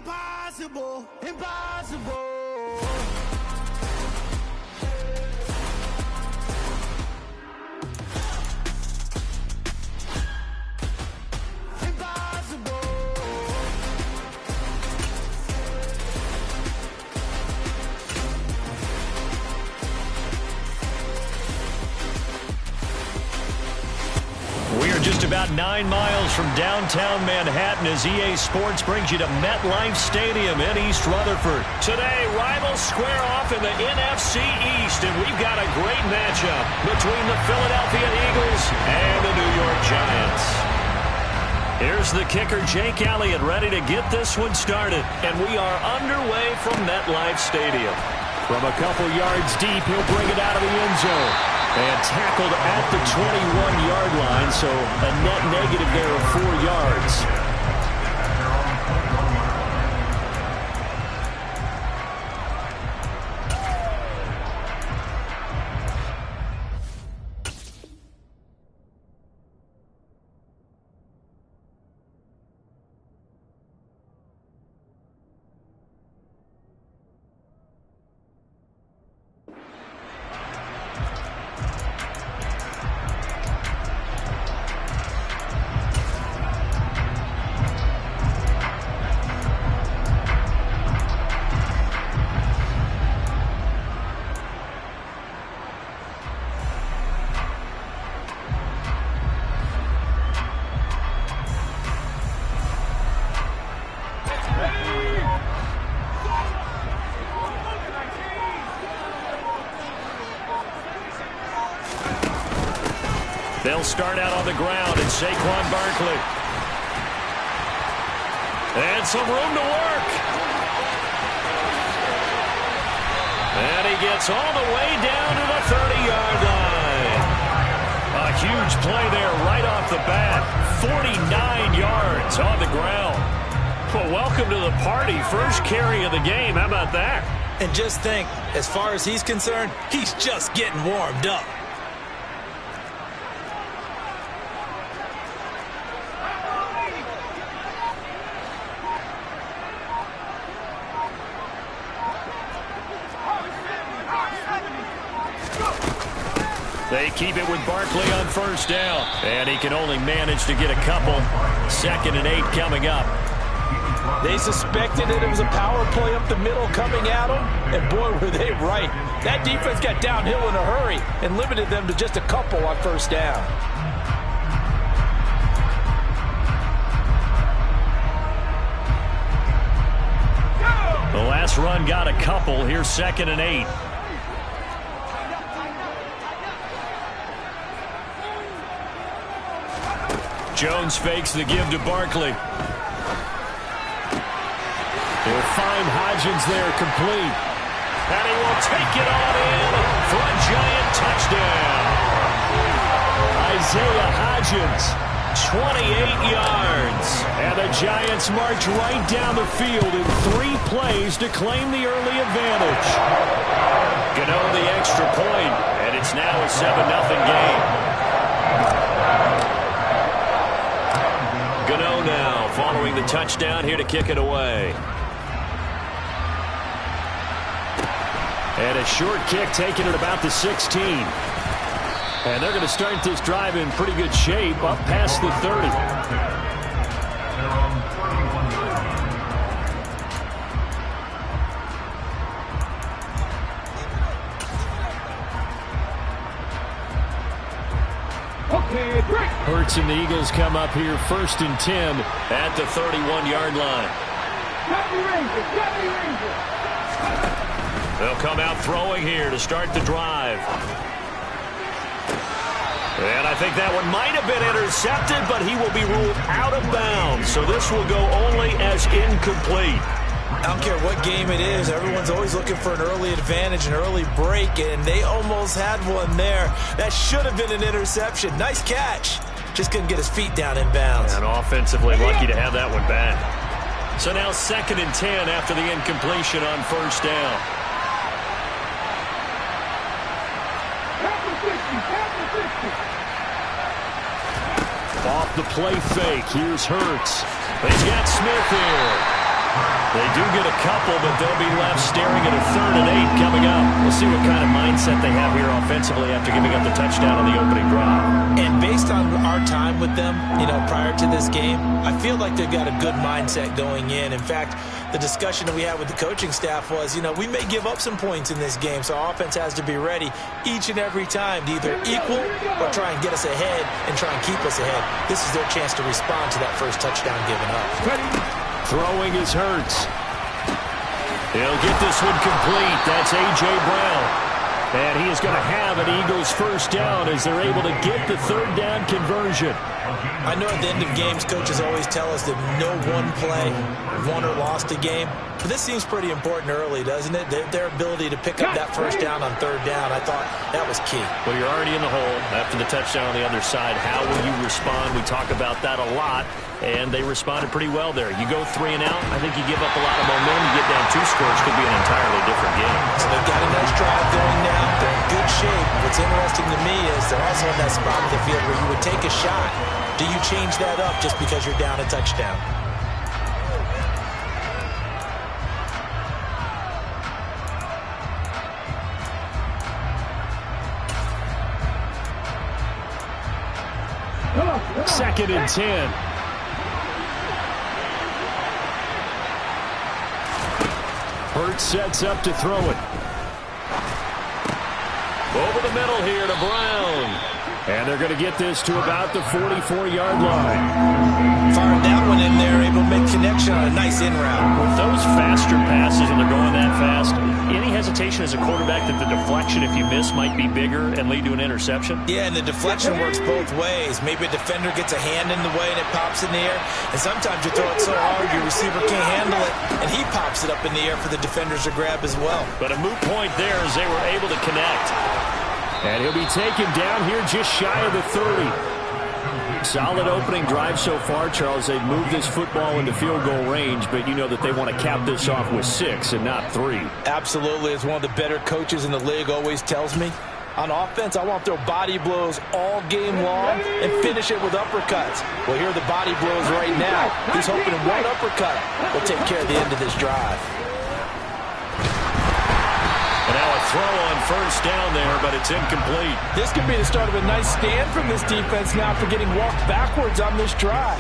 Impossible, impossible. Just about 9 miles from downtown Manhattan as EA Sports brings you to MetLife Stadium in East Rutherford. Today, rivals square off in the NFC East, and we've got a great matchup between the Philadelphia Eagles and the New York Giants. Here's the kicker, Jake Elliott, ready to get this one started, and we are underway from MetLife Stadium. From a couple yards deep, he'll bring it out of the end zone. And tackled at the 21-yard line, so a net negative there of 4 yards. They'll start out on the ground, and Saquon Barkley. And some room to work. And he gets all the way down to the 30-yard line. A huge play there right off the bat. 49 yards on the ground. Well, welcome to the party. First carry of the game. How about that? And just think, as far as he's concerned, he's just getting warmed up. They keep it with Barkley on first down. And he can only manage to get a couple. 2nd and 8 coming up. They suspected that it was a power play up the middle coming at them. And boy, were they right. That defense got downhill in a hurry and limited them to just a couple on first down. The last run got a couple. Here's 2nd and 8. Jones fakes the give to Barkley. He'll find Hodgins there complete. And he will take it on in for a Giant touchdown. Isaiah Hodgins, 28 yards. And the Giants march right down the field in 3 plays to claim the early advantage. Gano the extra point, and it's now a 7-0 game. Gano now following the touchdown here to kick it away. And a short kick taken at about the 16. And they're going to start this drive in pretty good shape up past the 30. Hurts and the Eagles come up here 1st and 10 at the 31-yard line. They'll come out throwing here to start the drive. And I think that one might have been intercepted, but he will be ruled out of bounds. So this will go only as incomplete. I don't care what game it is. Everyone's always looking for an early advantage, an early break, and they almost had one there. That should have been an interception. Nice catch. Just couldn't get his feet down in bounds. And offensively lucky to have that one back. So now 2nd and 10 after the incompletion on first down. Off the play fake. Here's Hurts. He's got Smith here. They do get a couple, but they'll be left staring at a 3rd and 8 coming up. We'll see what kind of mindset they have here offensively after giving up the touchdown on the opening drive. And based on our time with them, prior to this game, I feel like they've got a good mindset going in. In fact, the discussion that we had with the coaching staff was, we may give up some points in this game, so our offense has to be ready each and every time to either equal or try and get us ahead and try and keep us ahead. This is their chance to respond to that first touchdown given up. Throwing is Hurts. He'll get this one complete. That's A.J. Brown. And he is going to have an Eagles first down as they're able to get the 3rd down conversion. I know at the end of games, coaches always tell us that no one play won or lost a game. But this seems pretty important early, doesn't it? Their ability to pick up that first down on 3rd down, I thought that was key. Well, you're already in the hole after the touchdown on the other side. How will you respond? We talk about that a lot, and they responded pretty well there. You go 3 and out, I think you give up a lot of momentum. You get down 2 scores, could be an entirely different game. So they've got a nice drive going now. They're in good shape. What's interesting to me is they're also in that spot of the field where you would take a shot. Do you change that up just because you're down a touchdown? Second and 10. Hurts sets up to throw it. Over the middle here to Brown. And they're going to get this to about the 44-yard line. Fired that one in there, able to make connection on a nice in route. With those faster passes, and they're going that fast, any hesitation as a quarterback that the deflection, if you miss, might be bigger and lead to an interception? Yeah, and the deflection works both ways. Maybe a defender gets a hand in the way and it pops in the air. And sometimes you throw it so hard your receiver can't handle it, and he pops it up in the air for the defenders to grab as well. But a moot point there as they were able to connect. And he'll be taken down here just shy of the 30. Solid opening drive so far, Charles. They've moved this football into field goal range, but you know that they want to cap this off with 6 and not 3. Absolutely. As one of the better coaches in the league always tells me, on offense, I want to throw body blows all game long and finish it with uppercuts. Well, here are the body blows right now. He's hoping one uppercut will take care of the end of this drive. And now a throw on first down there, but it's incomplete. This could be the start of a nice stand from this defense now for getting walked backwards on this drive.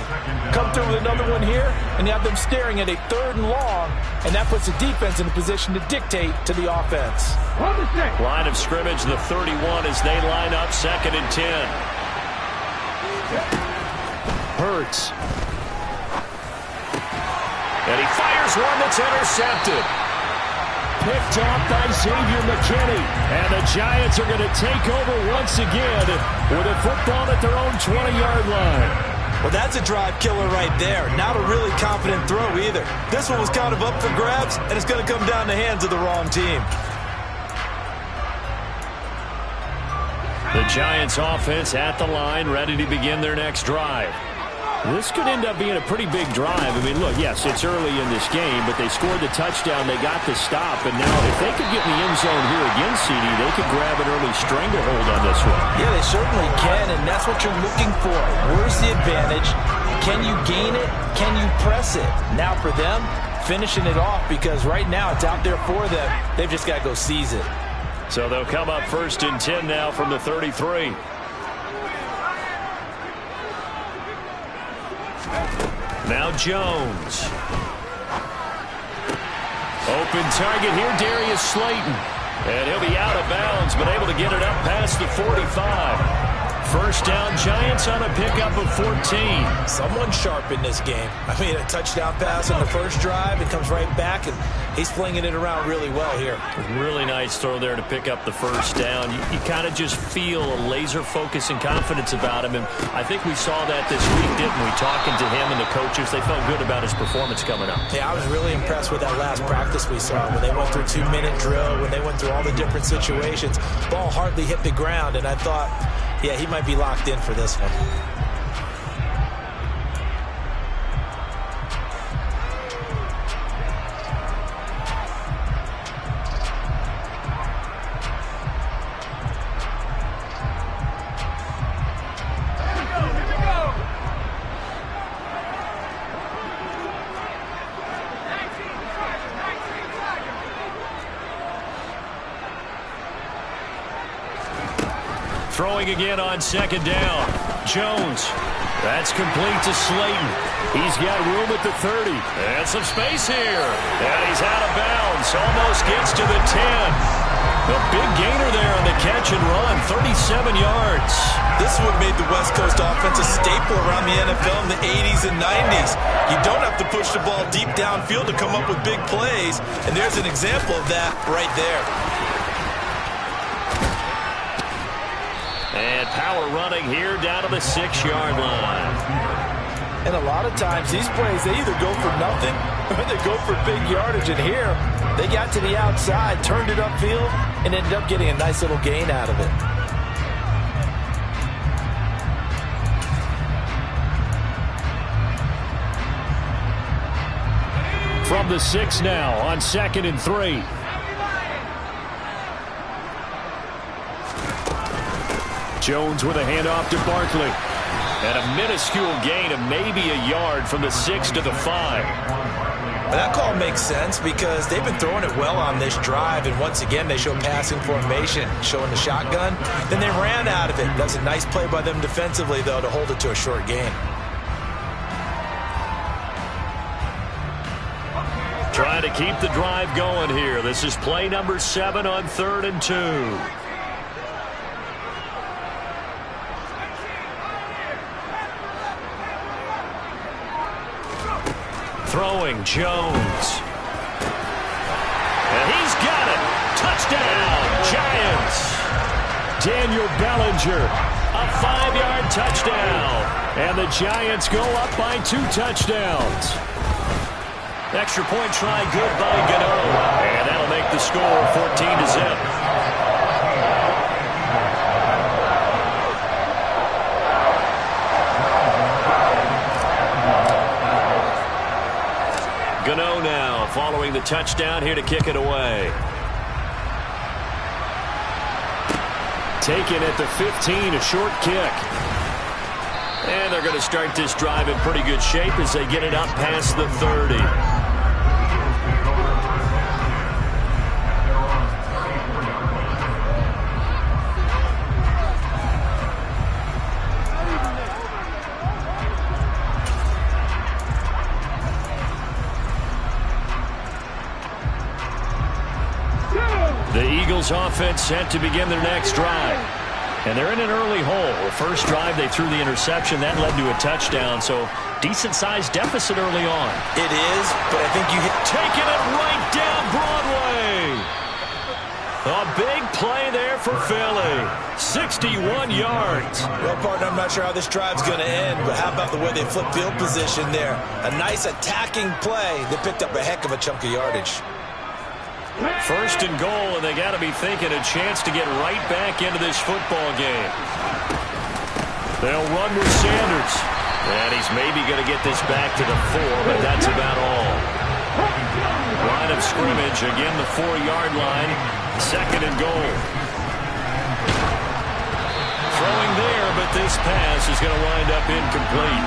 Come through with another one here, and you have them staring at a 3rd and long, and that puts the defense in a position to dictate to the offense. Line of scrimmage, the 31 as they line up, 2nd and 10. Hurts. And he fires one that's intercepted. Picked off by Xavier McKinney. And the Giants are going to take over once again with a football at their own 20-yard line. Well, that's a drive killer right there. Not a really confident throw either. This one was kind of up for grabs, and it's going to come down the hands of the wrong team. The Giants offense at the line, ready to begin their next drive. This could end up being a pretty big drive. I mean, look, yes, it's early in this game, but they scored the touchdown. They got the stop, and now if they could get in the end zone here again, CD, they could grab an early stranglehold on this one. Yeah, they certainly can, and that's what you're looking for. Where's the advantage? Can you gain it? Can you press it? Now for them, finishing it off, because right now it's out there for them. They've just got to go seize it. So they'll come up 1st and 10 now from the 33. Now Jones. Open target here, Darius Slayton. And he'll be out of bounds, but able to get it up past the 45. First down, Giants on a pickup of 14. Someone sharp in this game. I mean, a touchdown pass on the first drive. It comes right back, and he's flinging it around really well here. Really nice throw there to pick up the first down. You kind of just feel a laser focus and confidence about him, and I think we saw that this week, didn't we? Talking to him and the coaches, they felt good about his performance coming up. Yeah, I was really impressed with that last practice we saw when they went through 2-minute drill, when they went through all the different situations. Ball hardly hit the ground, and I thought, yeah, he might be locked in for this one. Throwing again on second down. Jones. That's complete to Slayton. He's got room at the 30. And some space here. And he's out of bounds. Almost gets to the 10. A big gainer there on the catch and run, 37 yards. This is what made the West Coast offense a staple around the NFL in the 80s and 90s. You don't have to push the ball deep downfield to come up with big plays, and there's an example of that right there. And power running here down to the 6-yard line. And a lot of times these plays, they either go for nothing or they go for big yardage. And here, they got to the outside, turned it upfield, and ended up getting a nice little gain out of it. From the 6 now on 2nd and 3. Jones with a handoff to Barkley. And a minuscule gain of maybe a yard from the 6 to the 5. That call makes sense because they've been throwing it well on this drive, and once again they show passing formation, showing the shotgun. Then they ran out of it. That's a nice play by them defensively, though, to hold it to a short gain. Trying to keep the drive going here. This is play number 7 on 3rd and 2. Throwing Jones. And he's got it. Touchdown, Giants. Daniel Bellinger, a 5-yard touchdown. And the Giants go up by 2 touchdowns. Extra point try good by Gano. And that'll make the score 14-0. Gano now following the touchdown here to kick it away. Taken at the 15, a short kick. And they're going to start this drive in pretty good shape as they get it up past the 30. The Eagles offense set to begin their next drive. And they're in an early hole. The first drive, they threw the interception. That led to a touchdown. So, decent-sized deficit early on. It is, but I think you hit... Taking it right down Broadway. A big play there for Philly. 61 yards. Well, partner, I'm not sure how this drive's going to end, but how about the way they flip field position there? A nice attacking play. They picked up a heck of a chunk of yardage. 1st and goal, and they got to be thinking a chance to get right back into this football game. They'll run with Sanders. And he's maybe going to get this back to the 4, but that's about all. Line of scrimmage, again the 4-yard line. 2nd and goal. Throwing there, but this pass is going to wind up incomplete.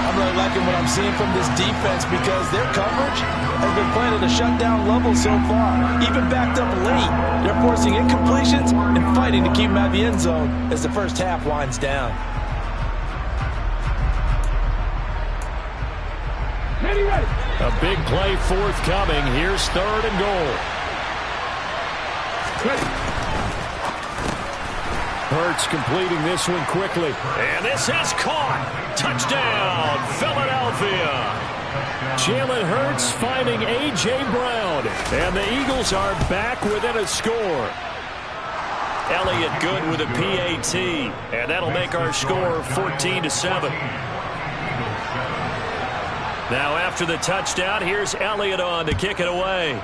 I'm really liking what I'm seeing from this defense because their coverage has been playing at a shutdown level so far. Even backed up late, they're forcing incompletions and fighting to keep them out of the end zone as the first half winds down. A big play forthcoming. Here's 3rd and goal. Hurts completing this one quickly. And this is caught. Touchdown, Philadelphia. Jalen Hurts finding A.J. Brown. And the Eagles are back within a score. Elliott good with a PAT. And that'll make our score 14-7. Now after the touchdown, here's Elliott on to kick it away.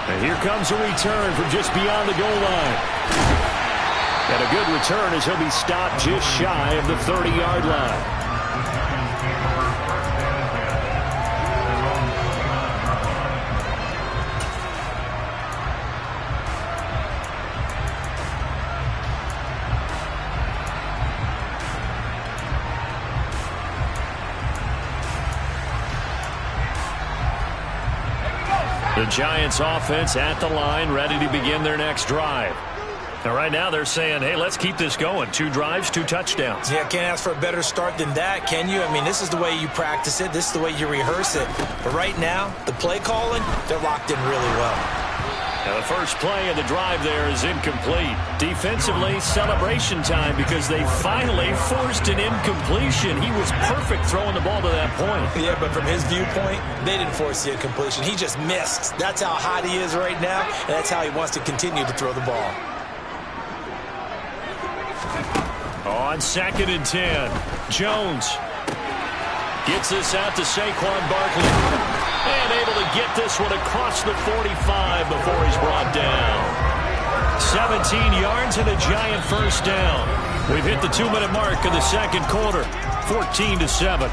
And here comes a return from just beyond the goal line. And a good return as he'll be stopped just shy of the 30-yard line. The Giants offense at the line, ready to begin their next drive. And right now they're saying, hey, let's keep this going. 2 drives, 2 touchdowns. Yeah, can't ask for a better start than that, can you? I mean, this is the way you practice it. This is the way you rehearse it. But right now, the play calling, they're locked in really well. Now the first play of the drive there is incomplete. Defensively, celebration time because they finally forced an incompletion. He was perfect throwing the ball to that point. Yeah, but from his viewpoint, they didn't force the incompletion. He just missed. That's how hot he is right now, and that's how he wants to continue to throw the ball. On 2nd and 10, Jones gets this out to Saquon Barkley. And able to get this one across the 45 before he's brought down. 17 yards and a Giant first down. We've hit the 2-minute mark of the second quarter, 14-7.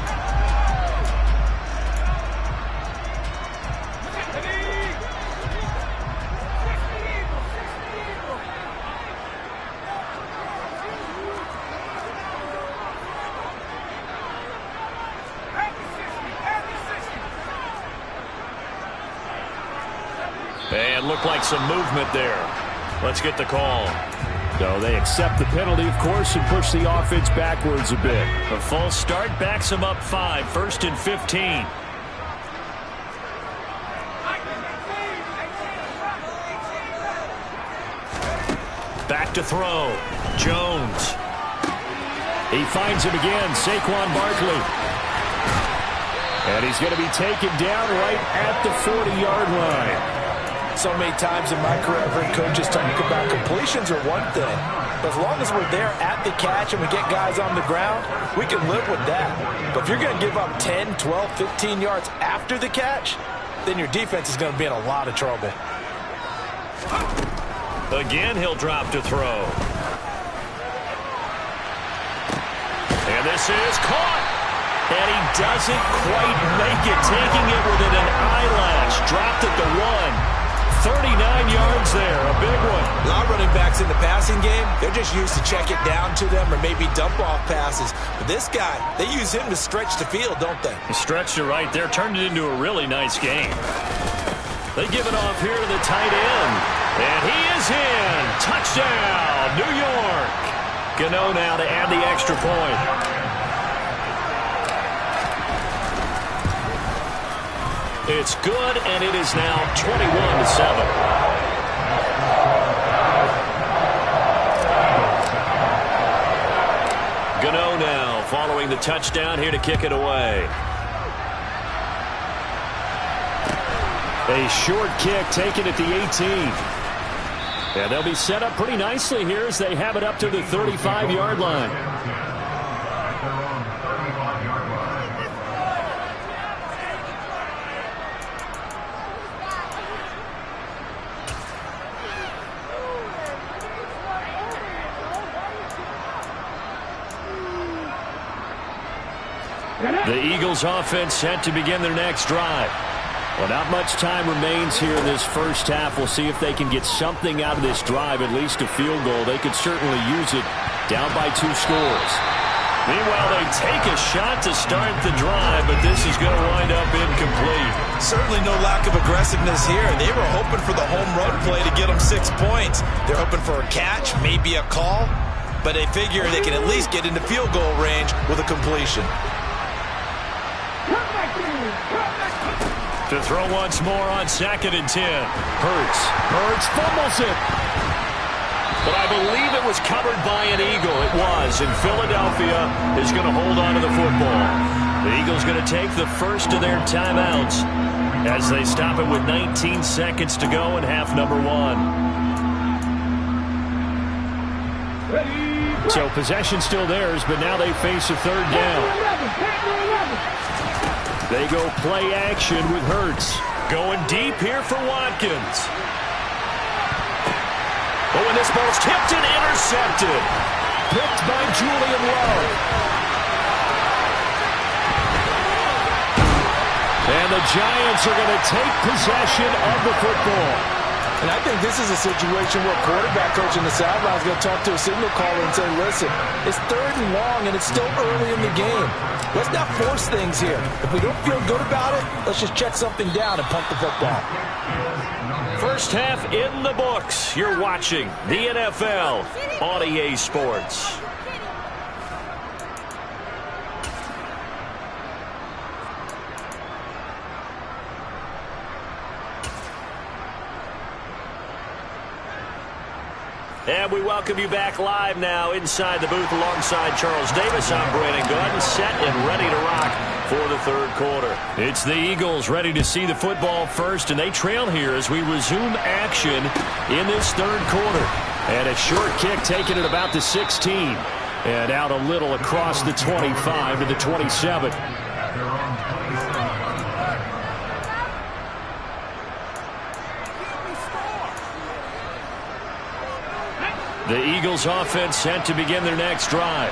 And looked like some movement there. Let's get the call. No, they accept the penalty, of course, and push the offense backwards a bit. A false start backs them up 5, 1st and 15. Back to throw. Jones. He finds him again, Saquon Barkley. And he's going to be taken down right at the 40-yard line. So many times in my career, I've heard coaches talk about completions are one thing. But as long as we're there at the catch and we get guys on the ground, we can live with that. But if you're going to give up 10, 12, 15 yards after the catch, then your defense is going to be in a lot of trouble. Again, he'll drop to throw. And this is caught. And he doesn't quite make it, taking it within an eyelash. Dropped at the 1. 39 yards there, a big one. A lot of running backs in the passing game, they're just used to check it down to them or maybe dump off passes. But this guy, they use him to stretch the field, don't they? He stretched it right there, turned it into a really nice game. They give it off here to the tight end. And he is in. Touchdown, New York. Gano now to add the extra point. It's good, and it is now 21-7. Gano now following the touchdown here to kick it away. A short kick taken at the 18. And they'll be set up pretty nicely here as they have it up to the 35-yard line. The Eagles offense set to begin their next drive. Well, not much time remains here in this first half. We'll see if they can get something out of this drive, at least a field goal. They could certainly use it down by 2 scores. Meanwhile, they take a shot to start the drive, but this is going to wind up incomplete. Certainly no lack of aggressiveness here. They were hoping for the home run play to get them 6 points. They're hoping for a catch, maybe a call, but they figure they can at least get into field goal range with a completion. To throw once more on 2nd and 10. Hurts fumbles it. But I believe it was covered by an Eagle. It was, and Philadelphia is going to hold on to the football. The Eagles going to take the first of their timeouts as they stop it with 19 seconds to go in half number 1. So possession still theirs, but now they face a third down. They go play action with Hurts. Going deep here for Watkins. Oh, and this ball's tipped and intercepted. Picked by Julian Love. And the Giants are going to take possession of the football. And I think this is a situation where quarterback coach in the sideline is going to talk to a signal caller and say, listen, it's 3rd and long, and it's still early in the game. Let's not force things here. If we don't feel good about it, let's just check something down and punt the football. First half in the books. You're watching the NFL on EA Sports. And we welcome you back live now inside the booth alongside Charles Davis. I'm Brandon Gaudin, set and ready to rock for the 3rd quarter. It's the Eagles ready to see the football first, and they trail here as we resume action in this 3rd quarter. And a short kick taken at about the 16. And out a little across the 25 to the 27. The Eagles offense set to begin their next drive.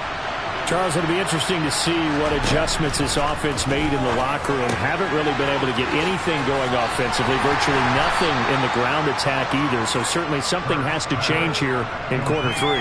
Charles, it'll be interesting to see what adjustments this offense made in the locker room. Haven't really been able to get anything going offensively, virtually nothing in the ground attack either. So certainly something has to change here in quarter 3.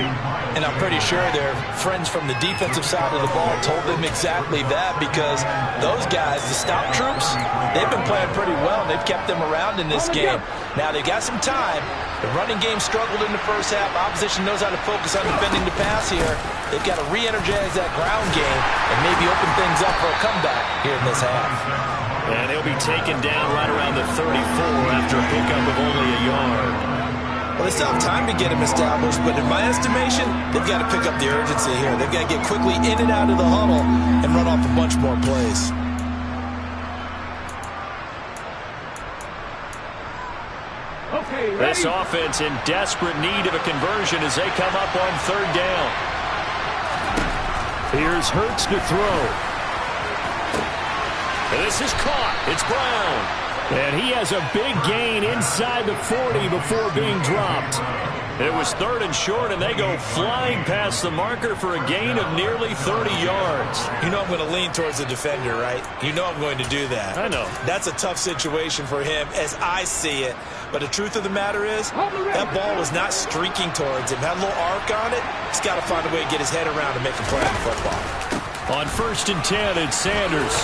And I'm pretty sure their friends from the defensive side of the ball told them exactly that, because those guys, the stop troops, they've been playing pretty well. They've kept them around in this game. Now they got some time. The running game struggled in the first half. Opposition knows how to focus on defending the pass here. They've got to re-energize that ground game and maybe open things up for a comeback here in this half. And he'll be taken down right around the 34 after a pickup of only a yard. Well, they still have time to get him established, but in my estimation, they've got to pick up the urgency here. They've got to get quickly in and out of the huddle and run off a bunch more plays. This offense in desperate need of a conversion as they come up on 3rd down. Here's Hurts to throw. This is caught. It's Brown. And he has a big gain inside the 40 before being dropped. It was 3rd and short, and they go flying past the marker for a gain of nearly 30 yards. You know I'm going to lean towards the defender, right? You know I'm going to do that. I know. That's a tough situation for him as I see it. But the truth of the matter is, that ball was not streaking towards him. Had a little arc on it. He's got to find a way to get his head around and make a play on the football. On 1st and 10, it's Sanders.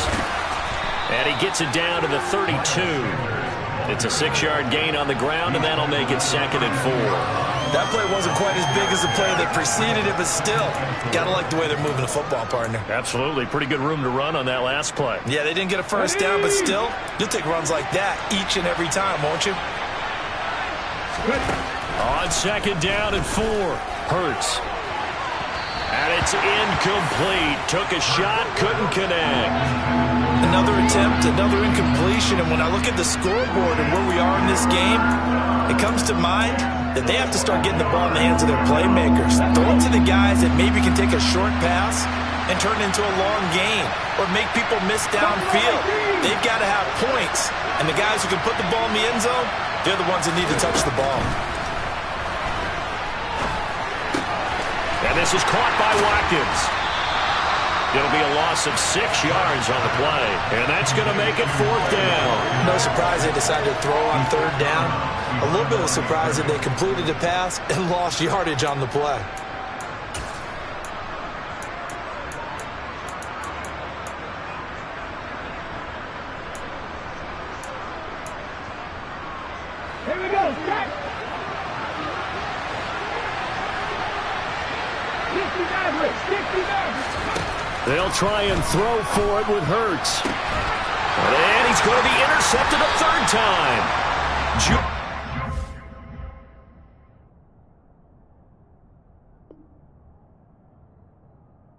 And he gets it down to the 32. It's a 6-yard gain on the ground, and that'll make it 2nd and 4. That play wasn't quite as big as the play that preceded it, but still, got to like the way they're moving the football, partner. Absolutely. Pretty good room to run on that last play. Yeah, they didn't get a first down, but still, you'll take runs like that each and every time, won't you? On 2nd down and 4, Hurts. And it's incomplete. Took a shot, couldn't connect. Another attempt, another incompletion, and when I look at the scoreboard and where we are in this game, it comes to mind that they have to start getting the ball in the hands of their playmakers. Throw it to the guys that maybe can take a short pass and turn it into a long gain or make people miss downfield. They've got to have points, and the guys who can put the ball in the end zone, they're the ones that need to touch the ball. And this is caught by Watkins. It'll be a loss of 6 yards on the play, and that's going to make it 4th down. No surprise they decided to throw on 3rd down. A little bit of a surprise that they completed the pass and lost yardage on the play. Here we go, Jack. 69. They'll try and throw for it with Hurts. And he's going to be intercepted a 3rd time.